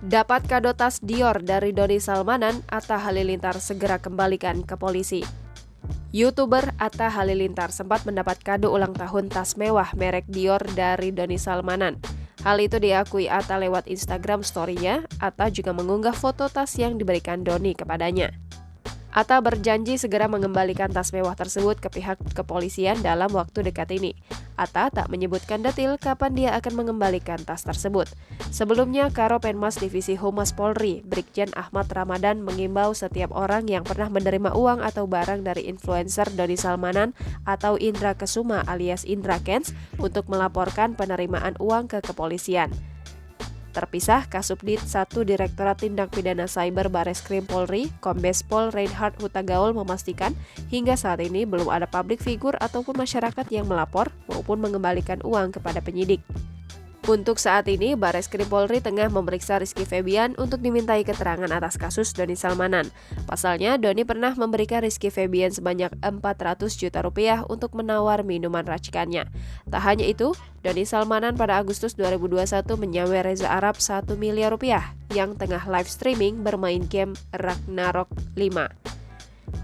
Dapat kado tas Dior dari Doni Salmanan, Atta Halilintar segera kembalikan ke polisi. YouTuber Atta Halilintar sempat mendapat kado ulang tahun tas mewah merek Dior dari Doni Salmanan. Hal itu diakui Atta lewat Instagram story-nya. Atta juga mengunggah foto tas yang diberikan Doni kepadanya. Atta berjanji segera mengembalikan tas mewah tersebut ke pihak kepolisian dalam waktu dekat ini. Atta tak menyebutkan detail kapan dia akan mengembalikan tas tersebut. Sebelumnya, Karo Penmas Divisi Humas Polri, Brigjen Ahmad Ramadan mengimbau setiap orang yang pernah menerima uang atau barang dari influencer Doni Salmanan atau Indra Kesuma alias Indra Kents untuk melaporkan penerimaan uang ke kepolisian. Terpisah, Kasubdit 1 Direktorat Tindak Pidana Cyber Bareskrim Polri, Kombes Pol Reinhard Hutagaul memastikan hingga saat ini belum ada publik figur ataupun masyarakat yang melapor maupun mengembalikan uang kepada penyidik. Untuk saat ini, Bareskrim Polri tengah memeriksa Rizky Febian untuk dimintai keterangan atas kasus Doni Salmanan. Pasalnya, Doni pernah memberikan Rizky Febian sebanyak 400 juta rupiah untuk menawar minuman racikannya. Tak hanya itu, Doni Salmanan pada Agustus 2021 menyawer Reza Arab 1 miliar rupiah yang tengah live streaming bermain game Ragnarok 5.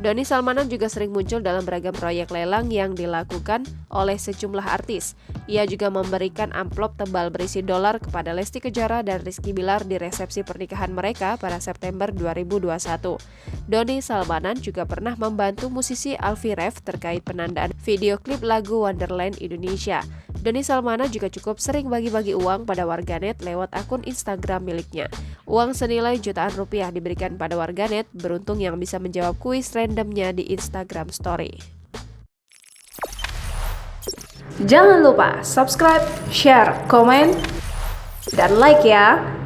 Doni Salmanan juga sering muncul dalam beragam proyek lelang yang dilakukan oleh sejumlah artis. Ia juga memberikan amplop tebal berisi dolar kepada Lesti Kejora dan Rizky Bilar di resepsi pernikahan mereka pada September 2021. Doni Salmanan juga pernah membantu musisi Alfie Rev terkait penandaan video klip lagu Wonderland Indonesia. Doni Salmanan juga cukup sering bagi-bagi uang pada warganet lewat akun Instagram miliknya. Uang senilai jutaan rupiah diberikan pada warganet beruntung yang bisa menjawab kuis randomnya di Instagram Story. Jangan lupa subscribe, share, komen, dan like ya!